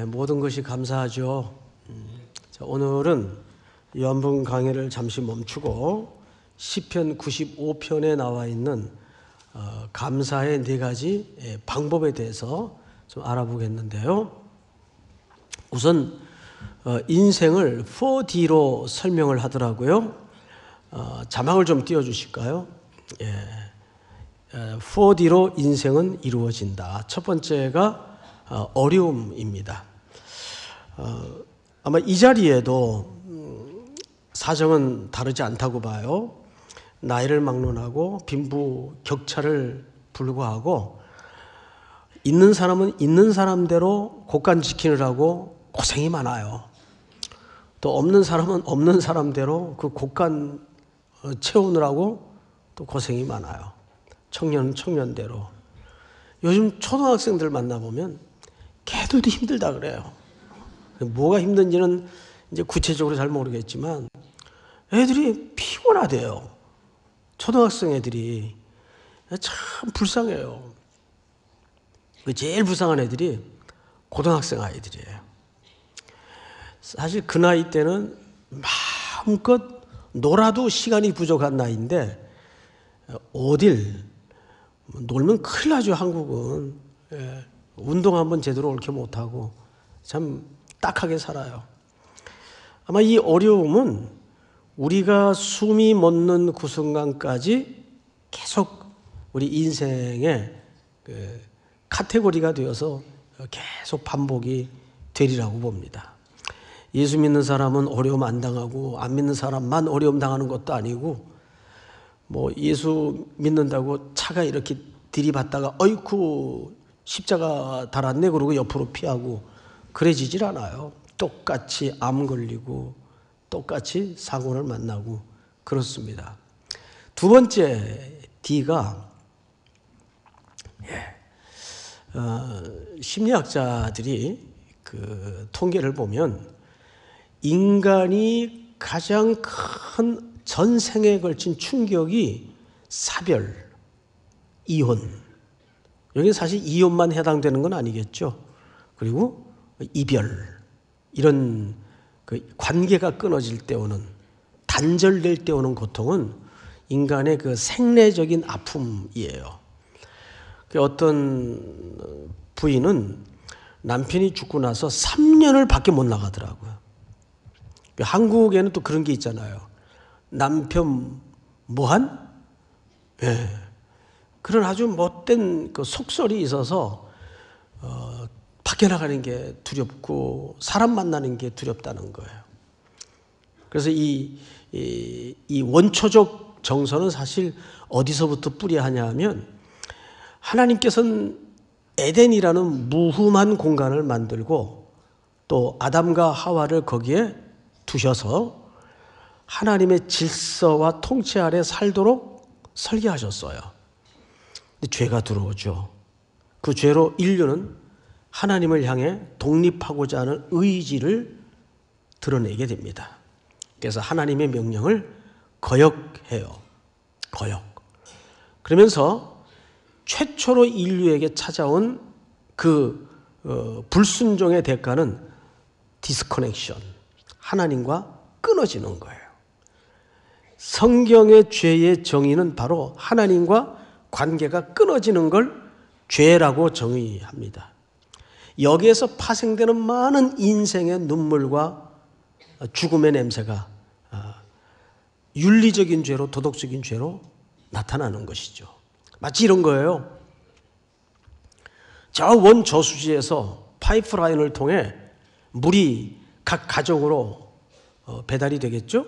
모든 것이 감사하죠. 자, 오늘은 요한복음 강해를 잠시 멈추고 시편 95편에 나와 있는 감사의 네 가지 방법에 대해서 좀 알아보겠는데요. 우선 인생을 4D로 설명을 하더라고요. 자막을 좀 띄워주실까요? 4D로 인생은 이루어진다. 첫 번째가 어려움입니다. 아마 이 자리에도 사정은 다르지 않다고 봐요. 나이를 막론하고 빈부격차를 불구하고 있는 사람은 있는 사람대로 곳간 지키느라고 고생이 많아요. 또 없는 사람은 없는 사람대로 그 곳간 채우느라고 또 고생이 많아요. 청년은 청년대로. 요즘 초등학생들 만나보면 걔들도 힘들다 그래요. 뭐가 힘든지는 이제 구체적으로 잘 모르겠지만 애들이 피곤하대요. 초등학생 애들이 참 불쌍해요. 제일 불쌍한 애들이 고등학생 아이들이에요. 사실 그 나이 때는 마음껏 놀아도 시간이 부족한 나이인데 어딜 놀면 큰일 나죠. 한국은 운동 한번 제대로 옳게 못하고 참 딱하게 살아요. 아마 이 어려움은 우리가 숨이 멎는 그 순간까지 계속 우리 인생의 카테고리가 되어서 계속 반복이 되리라고 봅니다. 예수 믿는 사람은 어려움 안 당하고 안 믿는 사람만 어려움 당하는 것도 아니고 뭐 예수 믿는다고 차가 이렇게 들이받다가 어이쿠 십자가 달았네 그러고 옆으로 피하고 그래지질 않아요. 똑같이 암 걸리고 똑같이 사고를 만나고 그렇습니다. 두 번째 D가 심리학자들이 그 통계를 보면 인간이 가장 큰 전생에 걸친 충격이 사별, 이혼. 여기는 사실 이혼만 해당되는 건 아니겠죠. 그리고 이별, 이런 그 관계가 끊어질 때 오는, 단절될 때 오는 고통은 인간의 그 생내적인 아픔이에요. 어떤 부인은 남편이 죽고 나서 3년을 밖에 못 나가더라고요. 한국에는 또 그런 게 있잖아요. 남편 뭐한? 그런 아주 못된 그 속설이 있어서 밖에 나가는 게 두렵고 사람 만나는 게 두렵다는 거예요. 그래서 이 원초적 정서는 사실 어디서부터 뿌리하냐 하면 하나님께서는 에덴이라는 무흠한 공간을 만들고 또 아담과 하와를 거기에 두셔서 하나님의 질서와 통치 아래 살도록 설계하셨어요. 근데 죄가 들어오죠. 그 죄로 인류는 하나님을 향해 독립하고자 하는 의지를 드러내게 됩니다. 그래서 하나님의 명령을 거역해요. 거역. 그러면서 최초로 인류에게 찾아온 그 불순종의 대가는 디스커넥션, 하나님과 끊어지는 거예요. 성경의 죄의 정의는 바로 하나님과 관계가 끊어지는 걸 죄라고 정의합니다. 여기에서 파생되는 많은 인생의 눈물과 죽음의 냄새가 윤리적인 죄로, 도덕적인 죄로 나타나는 것이죠. 마치 이런 거예요. 저 원 저수지에서 파이프라인을 통해 물이 각 가정으로 배달이 되겠죠?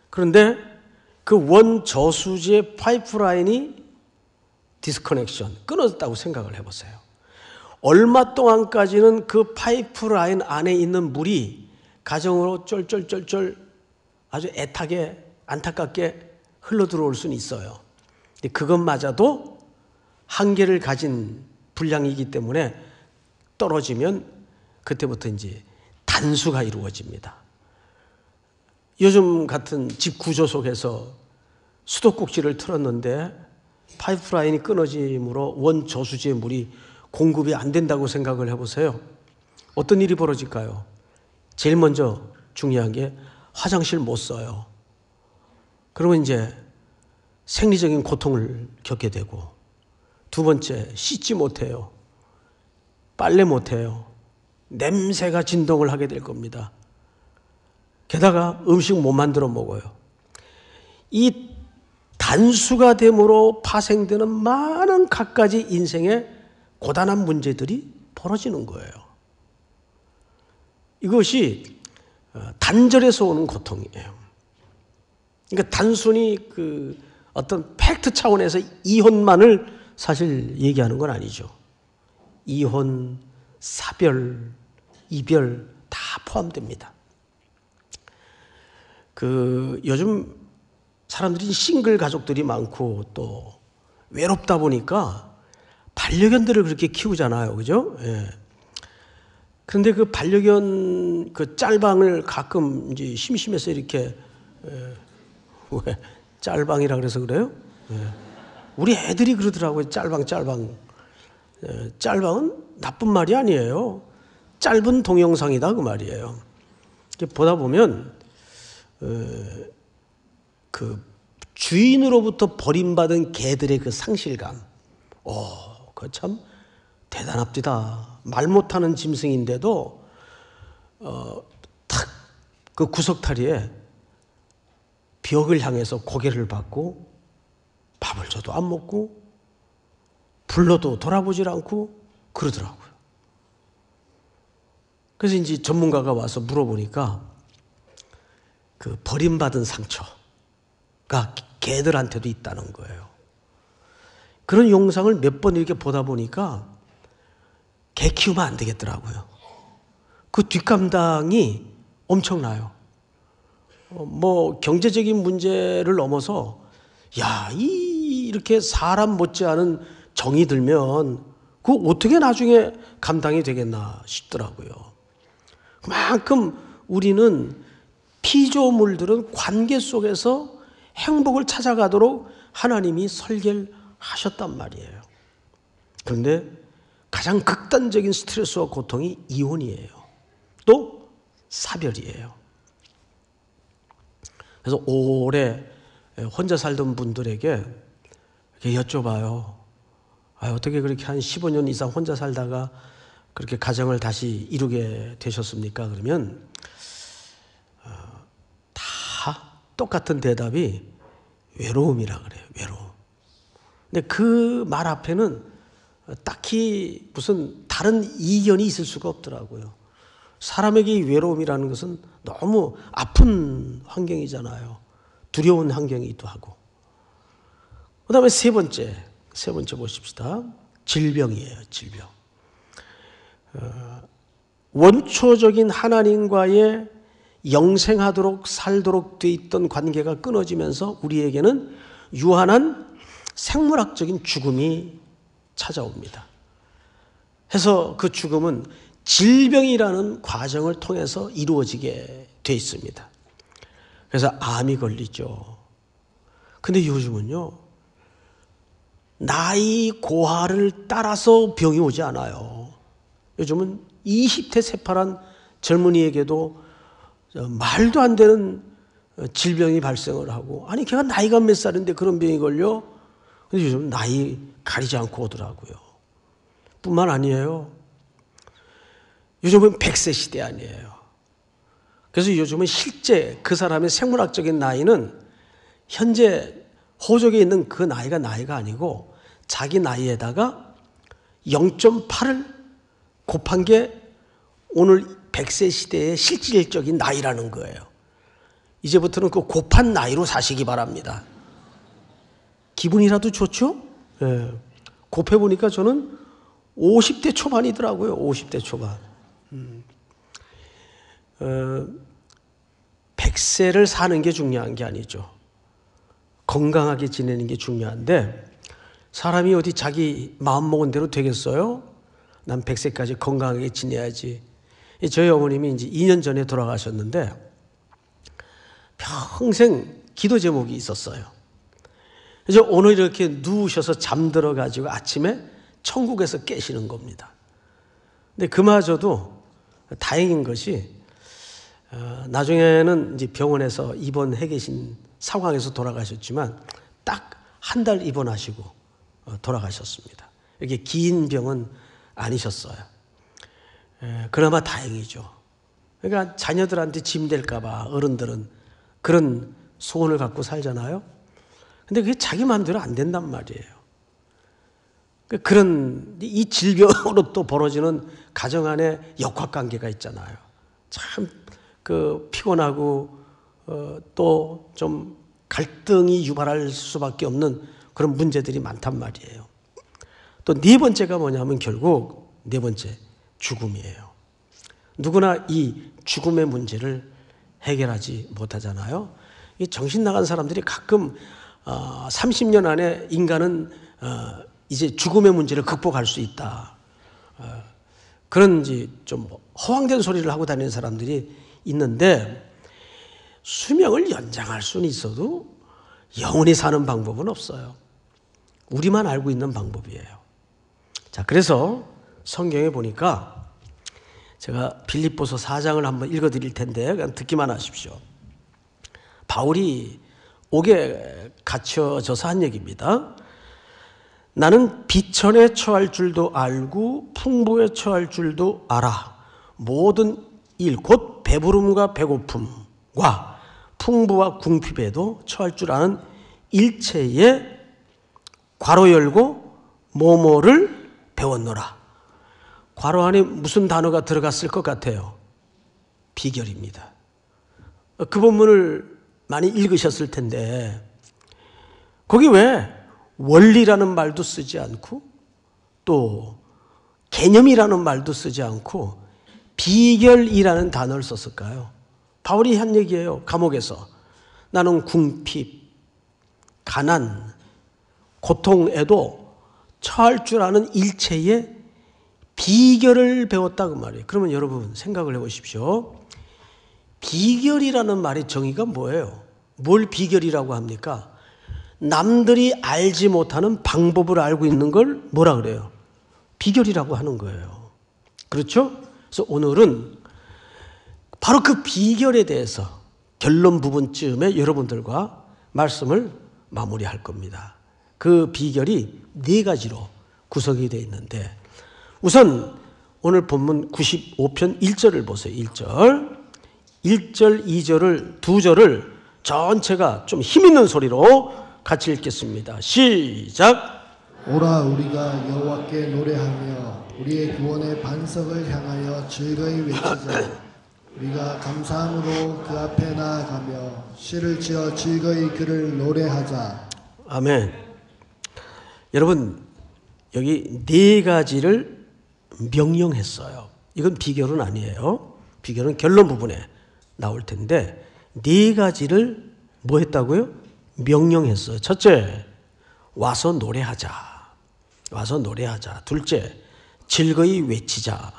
그런데 그 원 저수지의 파이프라인이 디스커넥션, 끊어졌다고 생각을 해보세요. 얼마 동안까지는 그 파이프라인 안에 있는 물이 가정으로 쫄쫄쫄쫄 아주 애타게 안타깝게 흘러들어올 수는 있어요. 근데 그것마저도 한계를 가진 분량이기 때문에 떨어지면 그때부터 이제 단수가 이루어집니다. 요즘 같은 집 구조 속에서 수도꼭지를 틀었는데 파이프라인이 끊어짐으로 원 저수지의 물이 공급이 안 된다고 생각을 해보세요. 어떤 일이 벌어질까요? 제일 먼저 중요한 게 화장실 못 써요. 그러면 이제 생리적인 고통을 겪게 되고, 두 번째, 씻지 못해요. 빨래 못해요. 냄새가 진동을 하게 될 겁니다. 게다가 음식 못 만들어 먹어요. 이 단수가 됨으로 파생되는 많은 갖가지 인생의 고단한 문제들이 벌어지는 거예요. 이것이 단절에서 오는 고통이에요. 그러니까 단순히 그 어떤 팩트 차원에서 이혼만을 사실 얘기하는 건 아니죠. 이혼, 사별, 이별 다 포함됩니다. 요즘 사람들이 싱글 가족들이 많고 또 외롭다 보니까 반려견들을 그렇게 키우잖아요. 그죠? 예. 그런데 그 반려견 그 짤방을 가끔 이제 심심해서 이렇게 왜 짤방이라 그래서 그래요? 예. 우리 애들이 그러더라고요. 짤방. 짤방은 나쁜 말이 아니에요. 짧은 동영상이다 그 말이에요. 보다 보면 그 주인으로부터 버림받은 개들의 그 상실감, 그거 참 대단합니다. 말 못하는 짐승인데도 탁 그 구석다리에 벽을 향해서 고개를 받고 밥을 줘도 안 먹고 불러도 돌아보질 않고 그러더라고요. 그래서 이제 전문가가 와서 물어보니까 그 버림받은 상처가 개들한테도 있다는 거예요. 그런 영상을 몇 번 이렇게 보다 보니까 개 키우면 안 되겠더라고요. 그 뒷감당이 엄청나요. 뭐 경제적인 문제를 넘어서 이렇게 사람 못지않은 정이 들면 그거 어떻게 나중에 감당이 되겠나 싶더라고요. 그만큼 우리는 피조물들은 관계 속에서 행복을 찾아가도록 하나님이 설계를 하셨단 말이에요. 그런데 가장 극단적인 스트레스와 고통이 이혼이에요. 또 사별이에요. 그래서 오래 혼자 살던 분들에게 이렇게 여쭤봐요. 어떻게 그렇게 한 15년 이상 혼자 살다가 그렇게 가정을 다시 이루게 되셨습니까? 그러면 다 똑같은 대답이 외로움이라 그래요. 외로움. 근데 그 말 앞에는 딱히 무슨 다른 이견이 있을 수가 없더라고요. 사람에게 이 외로움이라는 것은 너무 아픈 환경이잖아요. 두려운 환경이기도 하고. 그 다음에 세 번째 보십시다. 질병이에요. 질병. 원초적인 하나님과의 영생하도록 살도록 돼 있던 관계가 끊어지면서 우리에게는 유한한 생물학적인 죽음이 찾아옵니다. 해서 그 죽음은 질병이라는 과정을 통해서 이루어지게 돼 있습니다. 그래서 암이 걸리죠. 근데 요즘은요, 나이 고하를 따라서 병이 오지 않아요. 요즘은 20대 새파란 젊은이에게도 말도 안 되는 질병이 발생을 하고, 아니 걔가 나이가 몇 살인데 그런 병이 걸려? 근데 요즘 나이 가리지 않고 오더라고요. 뿐만 아니에요. 요즘은 100세 시대 아니에요. 그래서 요즘은 실제 그 사람의 생물학적인 나이는 현재 호적에 있는 그 나이가 아니고 자기 나이에다가 0.8을 곱한 게 오늘 100세 시대의 실질적인 나이라는 거예요. 이제부터는 그 곱한 나이로 사시기 바랍니다. 기분이라도 좋죠? 예. 곱해보니까 저는 50대 초반이더라고요. 50대 초반. 100세를 사는 게 중요한 게 아니죠. 건강하게 지내는 게 중요한데 사람이 어디 자기 마음먹은 대로 되겠어요? 난 100세까지 건강하게 지내야지. 저희 어머님이 이제 2년 전에 돌아가셨는데 평생 기도 제목이 있었어요. 그래서 오늘 이렇게 누우셔서 잠들어가지고 아침에 천국에서 깨시는 겁니다. 근데 그마저도 다행인 것이 나중에는 이제 병원에서 입원해 계신 상황에서 돌아가셨지만 딱 한 달 입원하시고 돌아가셨습니다. 이렇게 긴 병은 아니셨어요. 그나마 다행이죠. 그러니까 자녀들한테 짐 될까 봐 어른들은 그런 소원을 갖고 살잖아요. 근데 그게 자기 마음대로 안 된단 말이에요. 그런 이 질병으로 또 벌어지는 가정 안에 역학관계가 있잖아요. 참 그 피곤하고 또 좀 갈등이 유발할 수밖에 없는 그런 문제들이 많단 말이에요. 또 네 번째가 뭐냐면 결국 네 번째 죽음이에요. 누구나 이 죽음의 문제를 해결하지 못하잖아요. 이 정신 나간 사람들이 가끔 30년 안에 인간은 이제 죽음의 문제를 극복할 수 있다. 그런 좀 허황된 소리를 하고 다니는 사람들이 있는데 수명을 연장할 수는 있어도 영원히 사는 방법은 없어요. 우리만 알고 있는 방법이에요. 자, 그래서 성경에 보니까 제가 빌립보서 4장을 한번 읽어드릴 텐데 그냥 듣기만 하십시오. 바울이 옥에 갇혀져서 한 얘기입니다. 나는 비천에 처할 줄도 알고 풍부에 처할 줄도 알아. 모든 일, 곧 배부름과 배고픔과 풍부와 궁핍에도 처할 줄 아는 일체에 괄호 열고 뭐뭐를 배웠노라. 괄호 안에 무슨 단어가 들어갔을 것 같아요? 비결입니다. 그 본문을 많이 읽으셨을 텐데 거기 왜 원리라는 말도 쓰지 않고 또 개념이라는 말도 쓰지 않고 비결이라는 단어를 썼을까요? 바울이 한 얘기예요. 감옥에서 나는 궁핍, 가난, 고통에도 처할 줄 아는 일체의 비결을 배웠다 그 말이에요. 그러면 여러분 생각을 해보십시오. 비결이라는 말의 정의가 뭐예요? 뭘 비결이라고 합니까? 남들이 알지 못하는 방법을 알고 있는 걸 뭐라 그래요? 비결이라고 하는 거예요. 그렇죠? 그래서 오늘은 바로 그 비결에 대해서 결론 부분쯤에 여러분들과 말씀을 마무리할 겁니다. 그 비결이 네 가지로 구성이 되어 있는데 우선 오늘 본문 95편 1절을 보세요. 1절, 2절을 두 절을 전체가 좀 힘있는 소리로 같이 읽겠습니다. 시작. 오라 우리가 여호와께 노래하며 우리의 구원의 반석을 향하여 즐거이 외치자. 우리가 감사함으로 그 앞에 나아가며 시를 지어 즐거이 그를 노래하자. 아멘. 여러분 여기 네 가지를 명령했어요. 이건 비결은 아니에요. 비결은 결론 부분에 나올 텐데 네 가지를 뭐 했다고요? 명령했어요. 첫째, 와서 노래하자. 와서 노래하자. 둘째, 즐거이 외치자.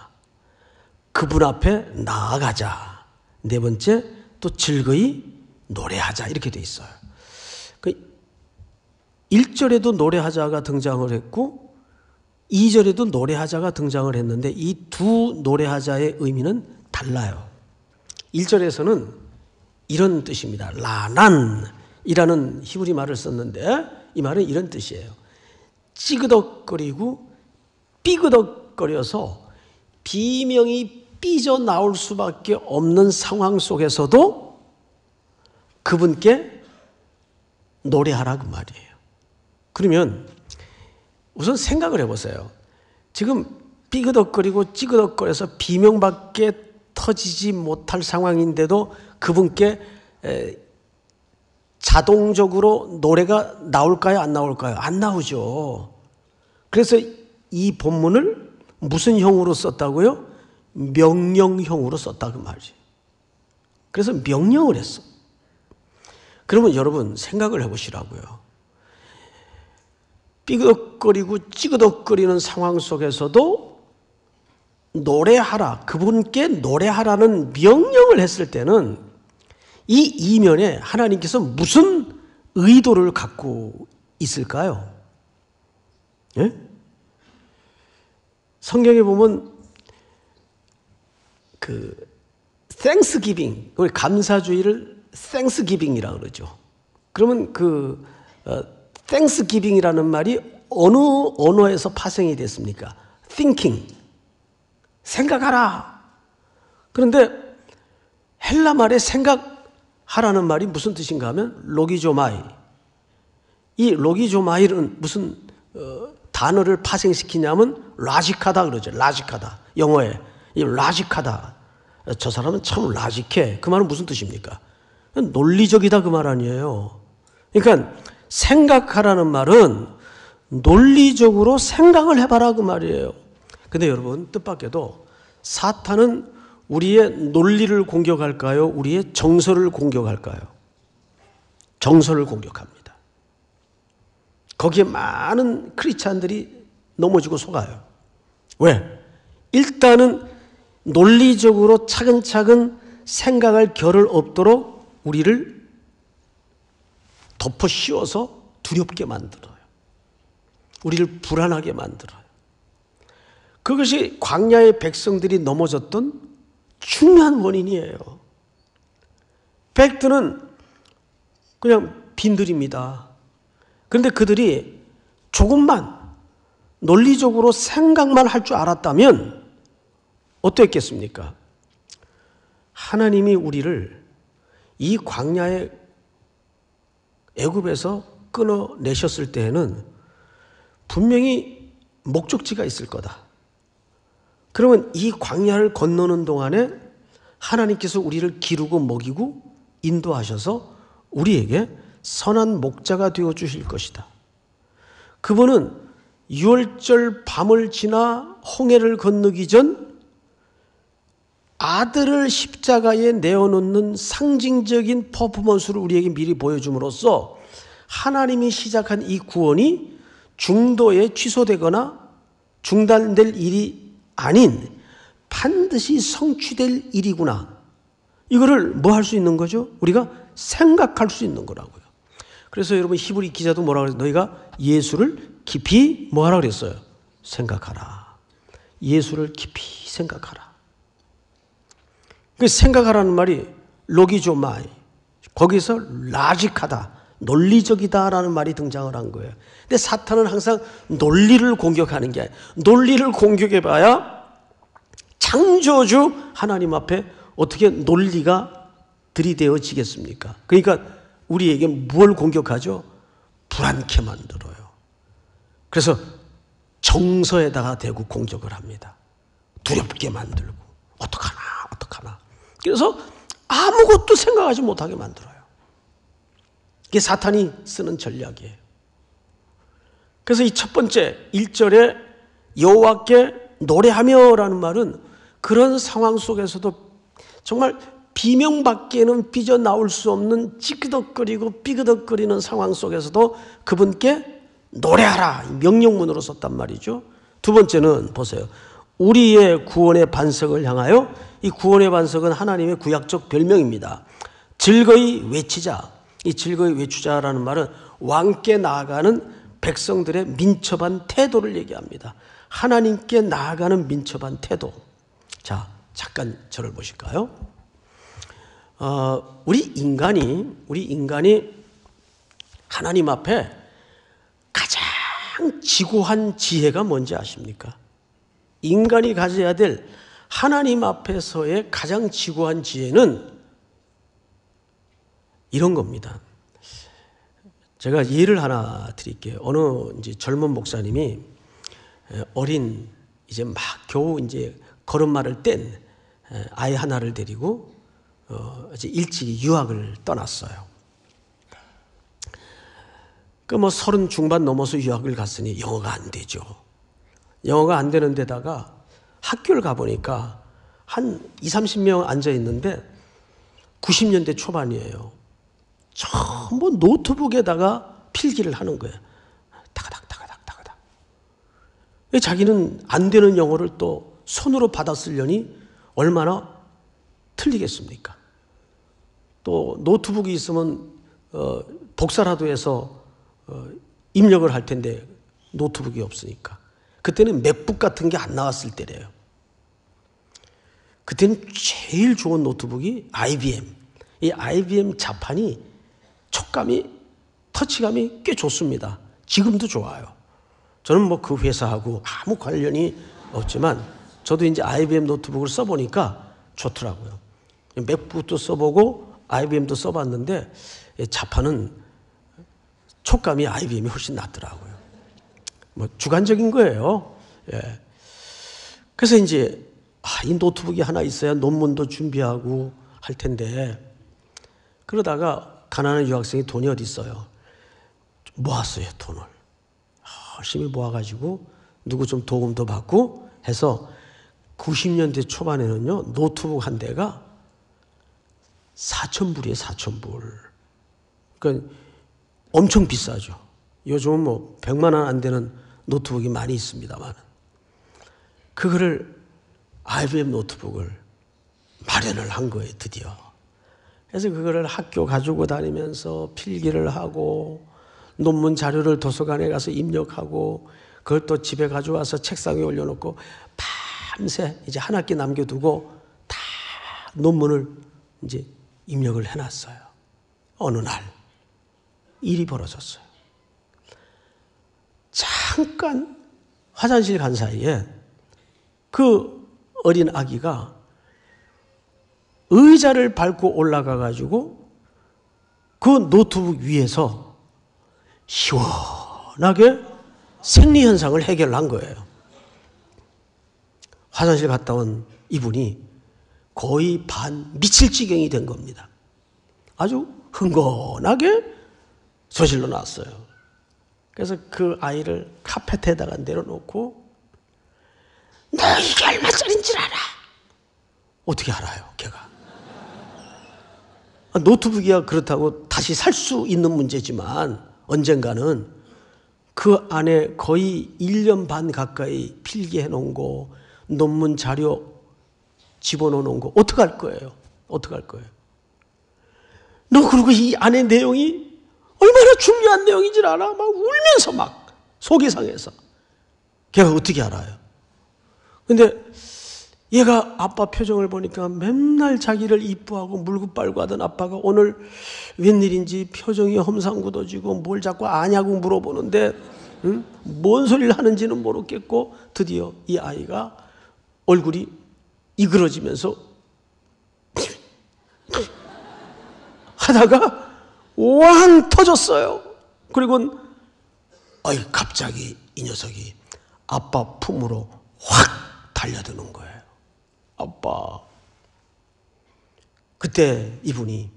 그분 앞에 나아가자. 네 번째, 또 즐거이 노래하자. 이렇게 돼 있어요. 1절에도 노래하자가 등장을 했고 2절에도 노래하자가 등장을 했는데 이 두 노래하자의 의미는 달라요. 1절에서는 이런 뜻입니다. 라난이라는 히브리 말을 썼는데 이 말은 이런 뜻이에요. 찌그덕거리고 삐그덕거려서 비명이 삐져나올 수밖에 없는 상황 속에서도 그분께 노래하라 그 말이에요. 그러면 우선 생각을 해보세요. 지금 삐그덕거리고 찌그덕거려서 비명밖에 터지지 못할 상황인데도 그분께 자동적으로 노래가 나올까요? 안 나올까요? 안 나오죠. 그래서 이 본문을 무슨 형으로 썼다고요? 명령형으로 썼다 그 말이에요. 그래서 명령을 했어. 그러면 여러분 생각을 해보시라고요. 삐그덕거리고 찌그덕거리는 상황 속에서도 노래하라, 그분께 노래하라는 명령을 했을 때는 이 이면에 하나님께서 무슨 의도를 갖고 있을까요? 예? 성경에 보면 Thanksgiving, 우리 감사주의를 Thanksgiving이라고 그러죠. 그러면 Thanksgiving이라는 말이 어느 언어에서 파생이 됐습니까? Thinking, 생각하라. 그런데 헬라 말에 생각하라는 말이 무슨 뜻인가 하면 로기조마이. 이 로기조마이는 무슨 단어를 파생시키냐면 라직하다 그러죠. 라직하다. 영어에 이 라직하다. 저 사람은 참 라직해. 그 말은 무슨 뜻입니까? 논리적이다 그 말 아니에요. 그러니까 생각하라는 말은 논리적으로 생각을 해봐라 그 말이에요. 근데 여러분 뜻밖에도 사탄은 우리의 논리를 공격할까요? 우리의 정서를 공격할까요? 정서를 공격합니다. 거기에 많은 크리스찬들이 넘어지고 속아요. 왜? 일단은 논리적으로 차근차근 생각할 겨를 없도록 우리를 덮어 씌워서 두렵게 만들어요. 우리를 불안하게 만들어요. 그것이 광야의 백성들이 넘어졌던 중요한 원인이에요. 백들은 그냥 빈들입니다. 그런데 그들이 조금만 논리적으로 생각만 할 줄 알았다면 어땠겠습니까? 하나님이 우리를 이 광야의 애굽에서 끊어내셨을 때에는 분명히 목적지가 있을 거다. 그러면 이 광야를 건너는 동안에 하나님께서 우리를 기르고 먹이고 인도하셔서 우리에게 선한 목자가 되어 주실 것이다. 그분은 유월절 밤을 지나 홍해를 건너기 전 아들을 십자가에 내어놓는 상징적인 퍼포먼스를 우리에게 미리 보여줌으로써 하나님이 시작한 이 구원이 중도에 취소되거나 중단될 일이 아닌 반드시 성취될 일이구나. 이거를 뭐 할 수 있는 거죠? 우리가 생각할 수 있는 거라고요. 그래서 여러분 히브리 기자도 뭐라고 그랬어요? 너희가 예수를 깊이 뭐 하라 그랬어요? 생각하라. 예수를 깊이 생각하라. 그 생각하라는 말이 로기조마이, 거기서 라직하다, 논리적이다라는 말이 등장을 한 거예요. 근데 사탄은 항상 논리를 공격하는 게 아니에요. 논리를 공격해봐야 창조주 하나님 앞에 어떻게 논리가 들이대어지겠습니까? 그러니까 우리에게 뭘 공격하죠? 불안케 만들어요. 그래서 정서에다가 대고 공격을 합니다. 두렵게 만들고 어떡하나. 그래서 아무것도 생각하지 못하게 만들어요. 이게 사탄이 쓰는 전략이에요. 그래서 이 첫 번째 1절에 여호와께 노래하며라는 말은 그런 상황 속에서도 정말 비명밖에는 삐져나올 수 없는 찌그덕거리고 삐그덕거리는 상황 속에서도 그분께 노래하라 명령문으로 썼단 말이죠. 두 번째는 보세요. 우리의 구원의 반석을 향하여, 이 구원의 반석은 하나님의 구약적 별명입니다. 즐거이 외치자. 이 즐거이 외치자라는 말은 왕께 나아가는 백성들의 민첩한 태도를 얘기합니다. 하나님께 나아가는 민첩한 태도. 자, 잠깐 저를 보실까요? 우리 인간이 하나님 앞에 가장 지고한 지혜가 뭔지 아십니까? 인간이 가져야 될 하나님 앞에서의 가장 지고한 지혜는 이런 겁니다. 제가 예를 하나 드릴게요. 어느 이제 젊은 목사님이 어린 이제 막 겨우 이제 걸음마를 뗀 아이 하나를 데리고 이제 일찍 유학을 떠났어요. 그 뭐 30 중반 넘어서 유학을 갔으니 영어가 안 되죠. 영어가 안 되는 데다가 학교를 가보니까 한 20-30명 앉아 있는데 90년대 초반이에요. 전부 노트북에다가 필기를 하는 거예요. 타가닥. 자기는 안 되는 영어를 또 손으로 받아 쓰려니 얼마나 틀리겠습니까? 또 노트북이 있으면 복사라도 해서 입력을 할 텐데 노트북이 없으니까. 그때는 맥북 같은 게 안 나왔을 때래요. 그때는 제일 좋은 노트북이 IBM. 이 IBM 자판이 촉감이, 터치감이 꽤 좋습니다. 지금도 좋아요. 저는 뭐 그 회사하고 아무 관련이 없지만 저도 이제 IBM 노트북을 써보니까 좋더라고요. 맥북도 써보고 IBM도 써봤는데 자판은 촉감이 IBM이 훨씬 낫더라고요. 뭐 주관적인 거예요. 예. 그래서 이제 이 노트북이 하나 있어야 논문도 준비하고 할 텐데, 그러다가 가난한 유학생이 돈이 어디 있어요. 모았어요, 돈을. 열심히 모아가지고 누구 좀 도움도 받고 해서 90년대 초반에는요, 노트북 한 대가 4,000불이에요, 4,000불. 그러니까 엄청 비싸죠. 요즘은 뭐 100만 원 안 되는 노트북이 많이 있습니다만, 그거를 IBM 노트북을 마련을 한 거예요, 드디어. 그래서 그거를 학교 가지고 다니면서 필기를 하고 논문 자료를 도서관에 가서 입력하고 그걸 또 집에 가져와서 책상에 올려놓고 밤새 이제 한 학기 남겨두고 다 논문을 이제 입력을 해놨어요. 어느 날 일이 벌어졌어요. 잠깐 화장실 간 사이에 그 어린 아기가 의자를 밟고 올라가가지고 그 노트북 위에서 시원하게 생리현상을 해결한 거예요. 화장실 갔다 온 이분이 거의 반 미칠 지경이 된 겁니다. 아주 흥건하게 저질러 놨어요. 그래서 그 아이를 카펫에다가 내려놓고 너 이게 얼마짜리인 줄 알아? 어떻게 알아요, 걔가? 노트북이야 그렇다고 다시 살 수 있는 문제지만 언젠가는 그 안에 거의 1년 반 가까이 필기해 놓은 거, 논문 자료 집어넣어 놓은 거 어떡할 거예요? 어떡할 거예요? 너 그리고 이 안에 내용이 얼마나 중요한 내용인 줄 알아? 막 울면서 막 속이 상해서. 걔가 어떻게 알아요? 근데 얘가 아빠 표정을 보니까 맨날 자기를 이뻐하고 물고 빨고 하던 아빠가 오늘 웬일인지 표정이 험상궂어지고 뭘 자꾸 아냐고 물어보는데 뭔 소리를 하는지는 모르겠고 드디어 이 아이가 얼굴이 이그러지면서 하다가 왕 터졌어요. 그리고 갑자기 이 녀석이 아빠 품으로 확 달려드는 거예요. 아빠. 그때 이분이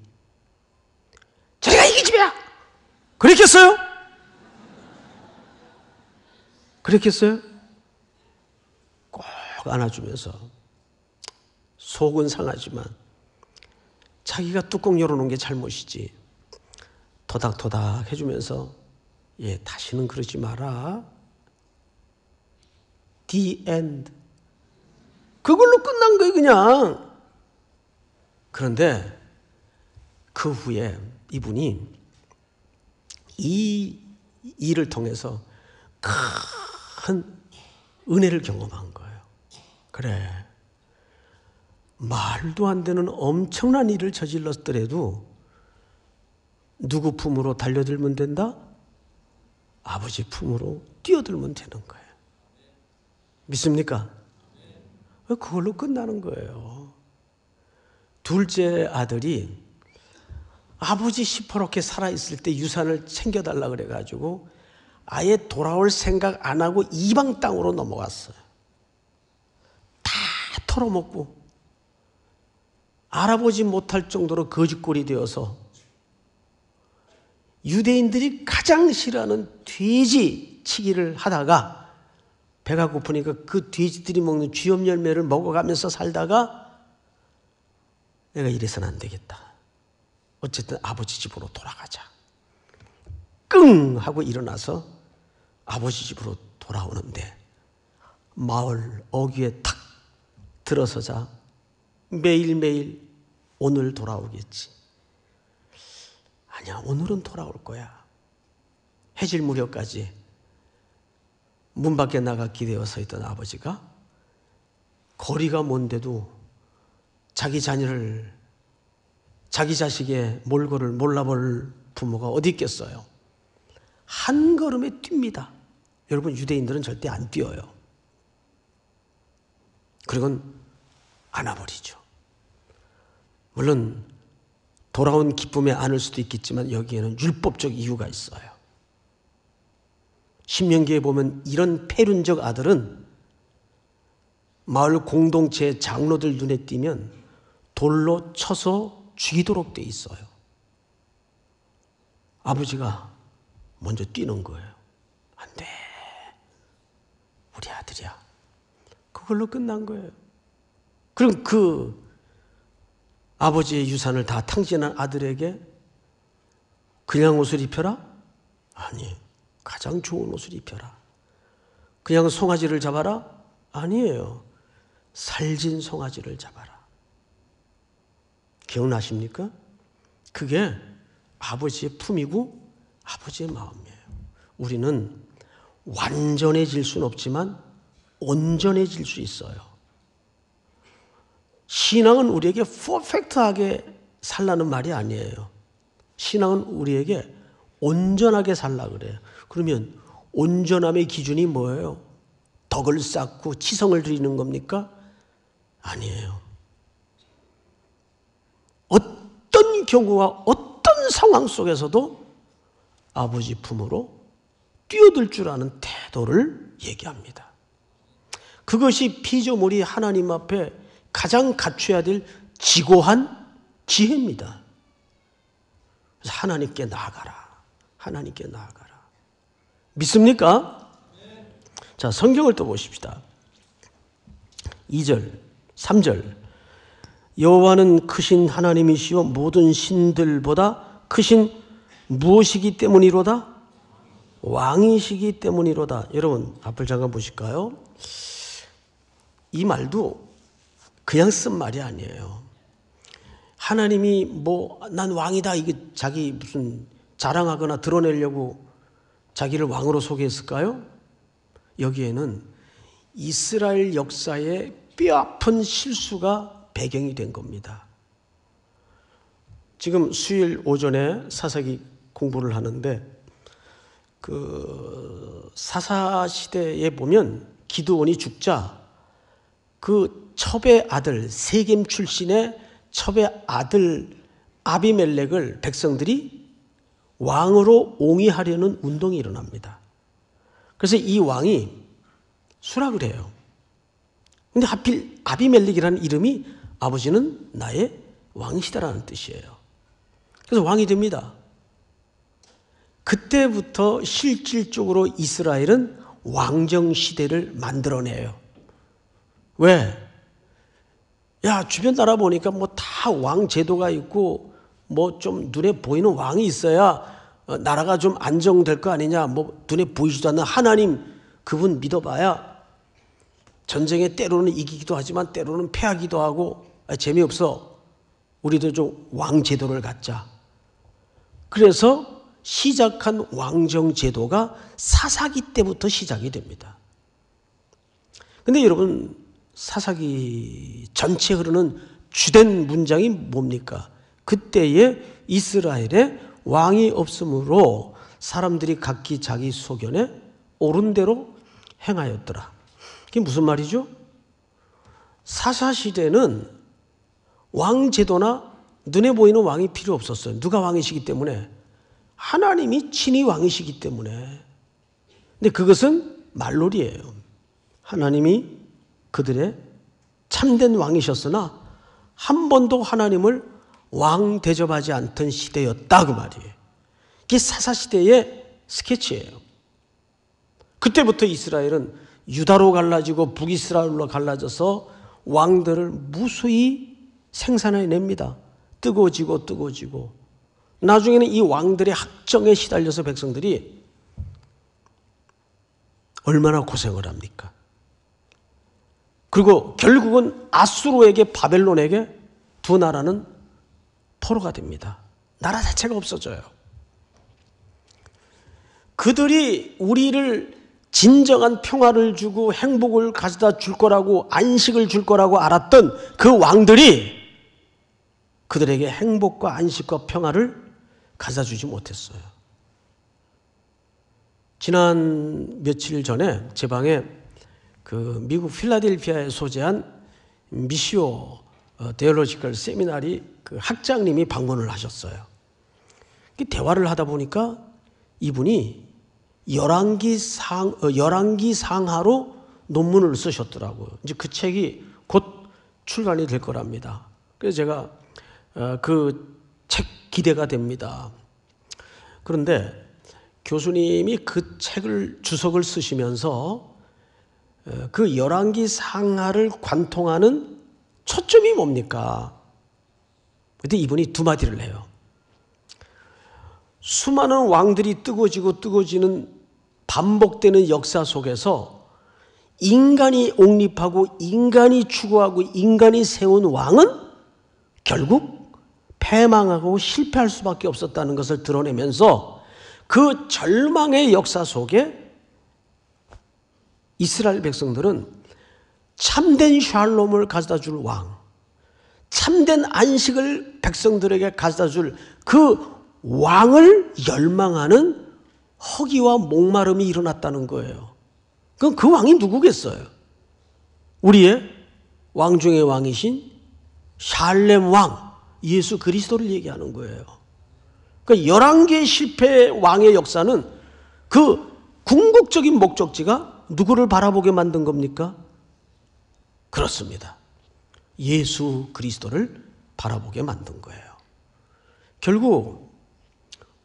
저리가 이 집이야. 그랬겠어요? 그랬겠어요? 꼭 안아주면서 속은 상하지만 자기가 뚜껑 열어놓은 게 잘못이지 토닥토닥 해주면서 다시는 그러지 마라. The end. 그걸로 끝난 거예요, 그냥. 그런데 그 후에 이분이 이 일을 통해서 큰 은혜를 경험한 거예요. 그래. 말도 안 되는 엄청난 일을 저질렀더라도 누구 품으로 달려들면 된다? 아버지 품으로 뛰어들면 되는 거예요. 믿습니까? 그걸로 끝나는 거예요. 둘째 아들이 아버지 시퍼렇게 살아있을 때 유산을 챙겨달라 그래가지고 아예 돌아올 생각 안 하고 이방 땅으로 넘어갔어요. 다 털어먹고 알아보지 못할 정도로 거짓골이 되어서 유대인들이 가장 싫어하는 돼지 치기를 하다가 배가 고프니까 그 돼지들이 먹는 쥐염 열매를 먹어가면서 살다가 내가 이래서는 안 되겠다. 어쨌든 아버지 집으로 돌아가자. 끙 하고 일어나서 아버지 집으로 돌아오는데 마을 어귀에 탁 들어서자 매일매일 오늘 돌아오겠지. 아니야, 오늘은 돌아올 거야. 해질 무렵까지 문 밖에 나가 기대어 서 있던 아버지가 거리가 먼데도 자기 자녀를, 자기 자식의 몰골을 몰라볼 부모가 어디 있겠어요? 한 걸음에 뜁니다. 여러분, 유대인들은 절대 안 뛰어요. 그리고는 안아버리죠. 물론 돌아온 기쁨에 안을 수도 있겠지만 여기에는 율법적 이유가 있어요. 신명기에 보면 이런 패륜적 아들은 마을 공동체 장로들 눈에 띄면 돌로 쳐서 죽이도록 돼 있어요. 아버지가 먼저 뛰는 거예요. 안 돼. 우리 아들이야. 그걸로 끝난 거예요. 그럼 그 아버지의 유산을 다 탕진한 아들에게 그냥 옷을 입혀라? 아니에요. 가장 좋은 옷을 입혀라. 그냥 송아지를 잡아라? 아니에요. 살진 송아지를 잡아라. 기억나십니까? 그게 아버지의 품이고 아버지의 마음이에요. 우리는 완전해질 수는 없지만 온전해질 수 있어요. 신앙은 우리에게 퍼펙트하게 살라는 말이 아니에요. 신앙은 우리에게 온전하게 살라 그래요. 그러면 온전함의 기준이 뭐예요? 덕을 쌓고 치성을 드리는 겁니까? 아니에요. 어떤 경우와 어떤 상황 속에서도 아버지 품으로 뛰어들 줄 아는 태도를 얘기합니다. 그것이 피조물이 하나님 앞에 가장 갖춰야 될 지고한 지혜입니다. 그래서 하나님께 나아가라. 하나님께 나아가라. 믿습니까? 자, 성경을 또 보십시다. 2절, 3절. 여호와는 크신 하나님이시요 모든 신들보다 크신 무엇이기 때문이로다? 왕이시기 때문이로다. 여러분, 앞을 잠깐 보실까요? 이 말도 그냥 쓴 말이 아니에요. 하나님이 난 왕이다, 이게 자기 무슨 자랑하거나 드러내려고 자기를 왕으로 소개했을까요? 여기에는 이스라엘 역사의 뼈아픈 실수가 배경이 된 겁니다. 지금 수요일 오전에 사사기 공부를 하는데 그 사사시대에 보면 기드온이 죽자 그 첩의 아들, 세겜 출신의 첩의 아들 아비멜렉을 백성들이 왕으로 옹이하려는 운동이 일어납니다. 그래서 이 왕이 수락을 해요. 근데 하필 아비멜렉이라는 이름이 아버지는 나의 왕이시다라는 뜻이에요. 그래서 왕이 됩니다. 그때부터 실질적으로 이스라엘은 왕정 시대를 만들어내요. 왜? 야, 주변 나라 보니까 다 왕 제도가 있고 좀 눈에 보이는 왕이 있어야 나라가 좀 안정될 거 아니냐. 눈에 보이지도 않는 하나님 그분 믿어봐야 전쟁에 때로는 이기기도 하지만 때로는 패하기도 하고 재미없어. 우리도 좀 왕 제도를 갖자. 그래서 시작한 왕정 제도가 사사기 때부터 시작이 됩니다. 근데 여러분, 사사기 전체에 흐르는 주된 문장이 뭡니까? 그때에 이스라엘에 왕이 없으므로 사람들이 각기 자기 소견에 옳은 대로 행하였더라. 그게 무슨 말이죠? 사사시대는 왕제도나 눈에 보이는 왕이 필요 없었어요. 누가 왕이시기 때문에? 하나님이 친히 왕이시기 때문에. 근데 그것은 말놀이예요. 하나님이 그들의 참된 왕이셨으나 한 번도 하나님을 왕 대접하지 않던 시대였다 그 말이에요. 이게 사사시대의 스케치예요. 그때부터 이스라엘은 유다로 갈라지고 북이스라엘로 갈라져서 왕들을 무수히 생산해냅니다. 뜨거워지고 나중에는 이 왕들의 학정에 시달려서 백성들이 얼마나 고생을 합니까? 그리고 결국은 아수르에게 바벨론에게 두 나라는 포로가 됩니다. 나라 자체가 없어져요. 그들이 우리를 진정한 평화를 주고 행복을 가져다 줄 거라고 안식을 줄 거라고 알았던 그 왕들이 그들에게 행복과 안식과 평화를 가져다 주지 못했어요. 지난 며칠 전에 제 방에 그 미국 필라델피아에 소재한 미시오 데올로지컬 세미나리 그 학장님이 방문을 하셨어요. 대화를 하다 보니까 이분이 열왕기 상하로 논문을 쓰셨더라고요. 이제 그 책이 곧 출간이 될 거랍니다. 그래서 제가 그 책 기대가 됩니다. 그런데 교수님이 그 책을 주석을 쓰시면서 그 열왕기 상하를 관통하는 초점이 뭡니까? 그때 이분이 두 마디를 해요. 수많은 왕들이 뜨거지는 반복되는 역사 속에서 인간이 옹립하고 인간이 추구하고 인간이 세운 왕은 결국 패망하고 실패할 수밖에 없었다는 것을 드러내면서 그 절망의 역사 속에 이스라엘 백성들은 참된 샬롬을 가져다 줄 왕, 참된 안식을 백성들에게 가져다 줄 그 왕을 열망하는 허기와 목마름이 일어났다는 거예요. 그럼 그 왕이 누구겠어요? 우리의 왕 중의 왕이신 샬렘 왕 예수 그리스도를 얘기하는 거예요. 그러니까 11개의 실패의 왕의 역사는 그 궁극적인 목적지가 누구를 바라보게 만든 겁니까? 그렇습니다. 예수 그리스도를 바라보게 만든 거예요. 결국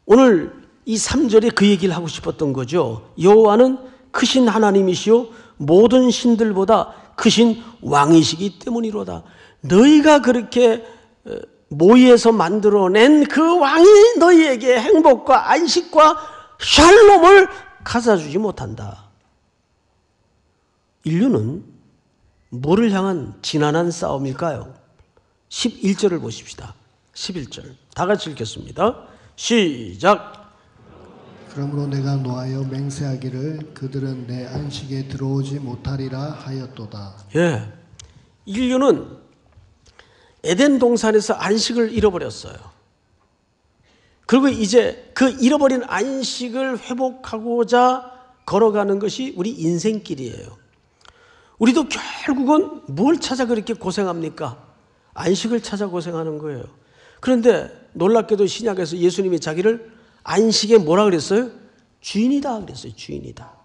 오늘 이 3절에 그 얘기를 하고 싶었던 거죠. 여호와는 크신 하나님이시요 모든 신들보다 크신 왕이시기 때문이로다. 너희가 그렇게 모의에서 만들어낸 그 왕이 너희에게 행복과 안식과 샬롬을 가져다주지 못한다. 인류는 뭐를 향한 지난한 싸움일까요? 11절을 보십시다. 11절 다 같이 읽겠습니다. 시작. 그러므로 내가 노하여 맹세하기를 그들은 내 안식에 들어오지 못하리라 하였도다. 예, 인류는 에덴 동산에서 안식을 잃어버렸어요. 그리고 이제 그 잃어버린 안식을 회복하고자 걸어가는 것이 우리 인생길이에요. 우리도 결국은 뭘 찾아 그렇게 고생합니까? 안식을 찾아 고생하는 거예요. 그런데 놀랍게도 신약에서 예수님이 자기를 안식에 뭐라 그랬어요? 주인이다 그랬어요. 주인이다.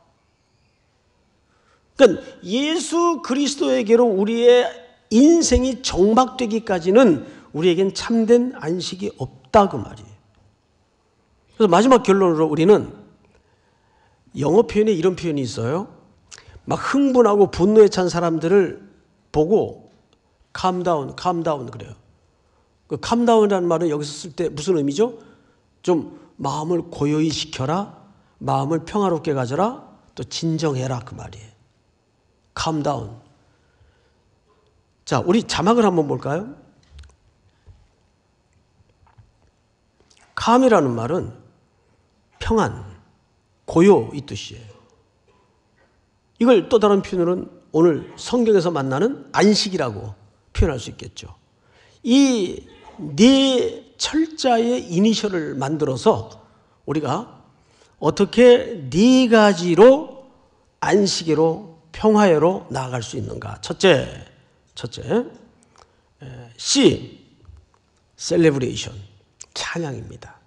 그러니까 예수 그리스도에게로 우리의 인생이 정박되기까지는 우리에겐 참된 안식이 없다 그 말이에요. 그래서 마지막 결론으로 우리는 영어 표현에 이런 표현이 있어요. 막 흥분하고 분노에 찬 사람들을 보고 calm down 그래요. 그 calm down이라는 말은 여기서 쓸 때 무슨 의미죠? 좀 마음을 고요히 시켜라, 마음을 평화롭게 가져라, 또 진정해라 그 말이에요. calm down. 자, 우리 자막을 한번 볼까요? calm이라는 말은 평안, 고요 이 뜻이에요. 이걸 또 다른 표현으로는 오늘 성경에서 만나는 안식이라고 표현할 수 있겠죠. 이 네 철자의 이니셜을 만들어서 우리가 어떻게 네 가지로 안식으로 평화회로 나아갈 수 있는가. 첫째 C, 셀레브레이션, 찬양입니다.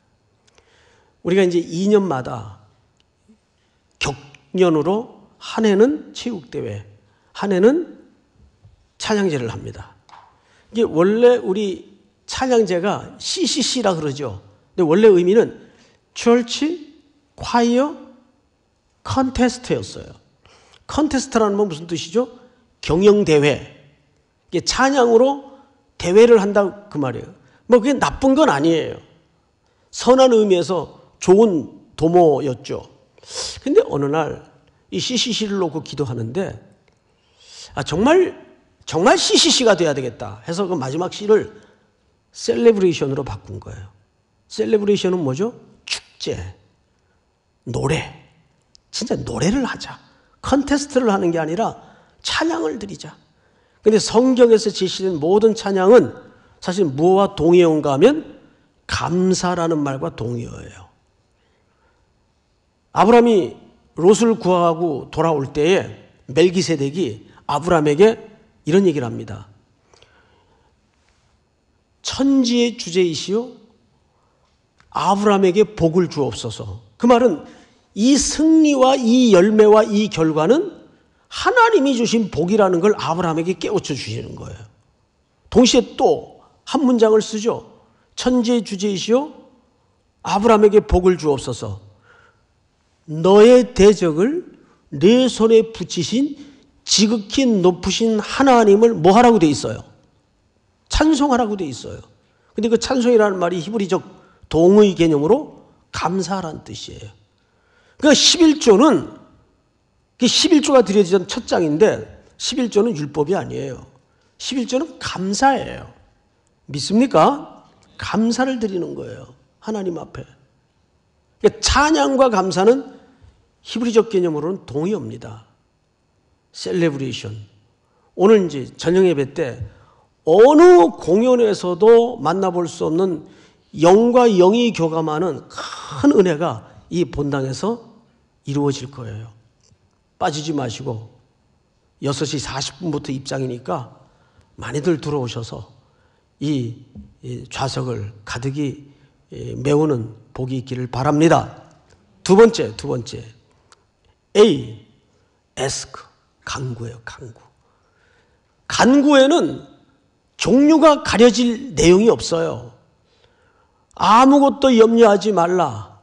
우리가 이제 2년마다 격년으로 한 해는 체육대회, 한 해는 찬양제를 합니다. 이게 원래 우리 찬양제가 CCC라 그러죠. 근데 원래 의미는 Church Choir Contest였어요. 컨테스트라는 건 무슨 뜻이죠? 경영대회. 이게 찬양으로 대회를 한다 그 말이에요. 뭐 그게 나쁜 건 아니에요. 선한 의미에서 좋은 도모였죠. 근데 어느 날 이 CCC를 놓고 기도하는데 정말 CCC가 돼야 되겠다 해서 그 마지막 C를 셀레브레이션으로 바꾼 거예요. 셀레브레이션은 뭐죠? 축제, 노래. 진짜 노래를 하자. 컨테스트를 하는 게 아니라 찬양을 드리자. 근데 성경에서 제시된 모든 찬양은 사실 무엇과 동의어인가 하면 감사라는 말과 동의어예요. 아브라함이 롯을 구하고 돌아올 때에 멜기세덱이 아브라함에게 이런 얘기를 합니다. 천지의 주제이시오 아브라함에게 복을 주옵소서. 그 말은 이 승리와 이 열매와 이 결과는 하나님이 주신 복이라는 걸 아브라함에게 깨우쳐 주시는 거예요. 동시에 또 한 문장을 쓰죠. 천지의 주제이시오 아브라함에게 복을 주옵소서. 너의 대적을 내 손에 붙이신 지극히 높으신 하나님을 뭐 하라고 돼 있어요? 찬송하라고 돼 있어요. 근데 그 찬송이라는 말이 히브리적 동의 개념으로 감사라는 뜻이에요. 그러니까 11조가 드려지던 첫 장인데 11조는 율법이 아니에요. 11조는 감사예요. 믿습니까? 감사를 드리는 거예요. 하나님 앞에. 그러니까 찬양과 감사는 히브리적 개념으로는 동의어입니다. 셀레브레이션. 오늘 이제 저녁 예배 때 어느 공연에서도 만나볼 수 없는 영과 영이 교감하는 큰 은혜가 이 본당에서 이루어질 거예요. 빠지지 마시고 6시 40분부터 입장이니까 많이들 들어오셔서 이 좌석을 가득히 메우는 복이 있기를 바랍니다. 두 번째. A. ask. 간구예요, 간구. 간구에는 종류가 가려질 내용이 없어요. 아무것도 염려하지 말라.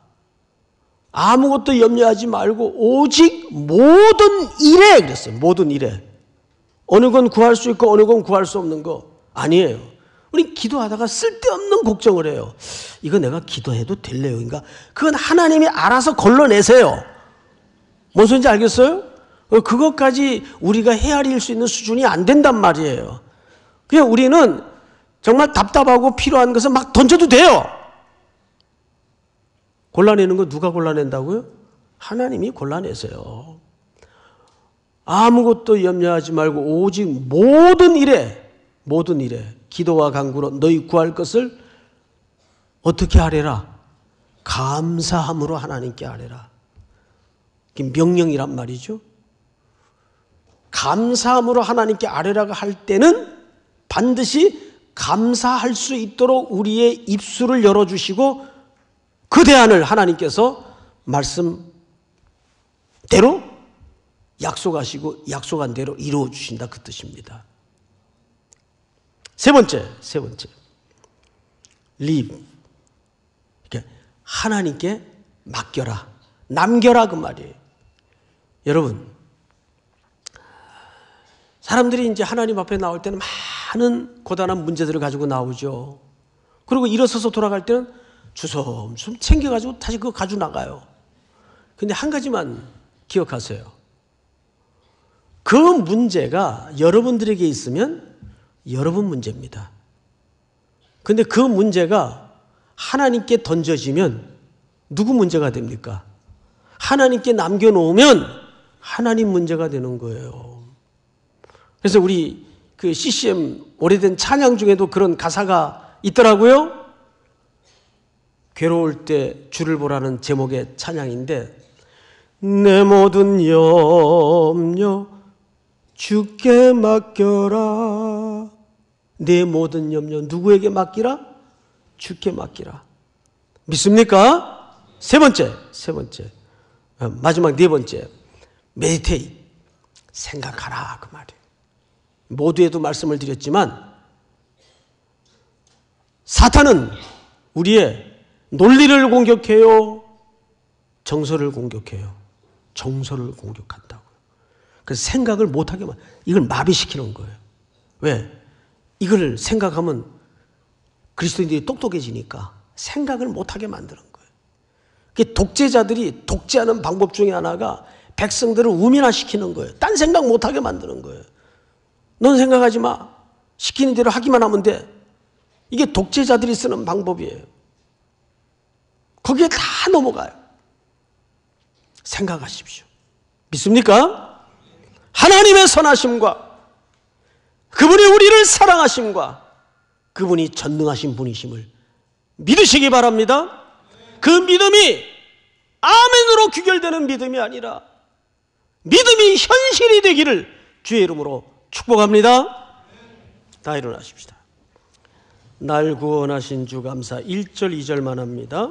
아무것도 염려하지 말고 오직 모든 일에 그랬어요. 모든 일에. 어느 건 구할 수 있고 어느 건 구할 수 없는 거 아니에요. 우리 기도하다가 쓸데없는 걱정을 해요. 이거 내가 기도해도 될 내용인가? 그건 하나님이 알아서 걸러내세요. 뭔 소리인지 알겠어요? 그것까지 우리가 헤아릴 수 있는 수준이 안 된단 말이에요. 그냥 우리는 정말 답답하고 필요한 것은 막 던져도 돼요. 골라내는 거 누가 골라낸다고요? 하나님이 골라내세요. 아무것도 염려하지 말고 오직 모든 일에 기도와 간구로 너희 구할 것을 어떻게 하래라? 감사함으로 하나님께 하래라. 이게 명령이란 말이죠. 감사함으로 하나님께 아뢰라고 할 때는 반드시 감사할 수 있도록 우리의 입술을 열어주시고 그 대안을 하나님께서 말씀대로 약속하시고 약속한 대로 이루어 주신다 그 뜻입니다. 세 번째. leave. 하나님께 맡겨라. 남겨라 그 말이에요. 여러분, 사람들이 이제 하나님 앞에 나올 때는 많은 고단한 문제들을 가지고 나오죠. 그리고 일어서서 돌아갈 때는 주섬주섬 챙겨가지고 다시 그거 가지고 나가요. 근데 한 가지만 기억하세요. 그 문제가 여러분들에게 있으면 여러분 문제입니다. 근데 그 문제가 하나님께 던져지면 누구 문제가 됩니까? 하나님께 남겨놓으면 하나님 문제가 되는 거예요. 그래서 우리 그 CCM 오래된 찬양 중에도 그런 가사가 있더라고요. 괴로울 때 주를 보라는 제목의 찬양인데 내 모든 염려 주께 맡겨라. 내 모든 염려 누구에게 맡기라? 주께 맡기라. 믿습니까? 세 번째. 마지막 네 번째. 메디테이트. 생각하라 그 말이에요. 모두에도 말씀을 드렸지만 사탄은 우리의 논리를 공격해요. 정서를 공격해요. 정서를 공격한다고요. 그래서 생각을 못하게 이걸 마비시키는 거예요. 왜? 이걸 생각하면 그리스도인들이 똑똑해지니까 생각을 못하게 만드는 거예요. 독재자들이 독재하는 방법 중에 하나가 백성들을 우민화시키는 거예요. 딴 생각 못하게 만드는 거예요. 넌 생각하지 마. 시키는 대로 하기만 하면 돼. 이게 독재자들이 쓰는 방법이에요. 거기에 다 넘어가요. 생각하십시오. 믿습니까? 하나님의 선하심과 그분이 우리를 사랑하심과 그분이 전능하신 분이심을 믿으시기 바랍니다. 그 믿음이 아멘으로 귀결되는 믿음이 아니라 믿음이 현실이 되기를 주의 이름으로 축복합니다. 다 일어나십시다. 날 구원하신 주 감사. 1절 2절만 합니다.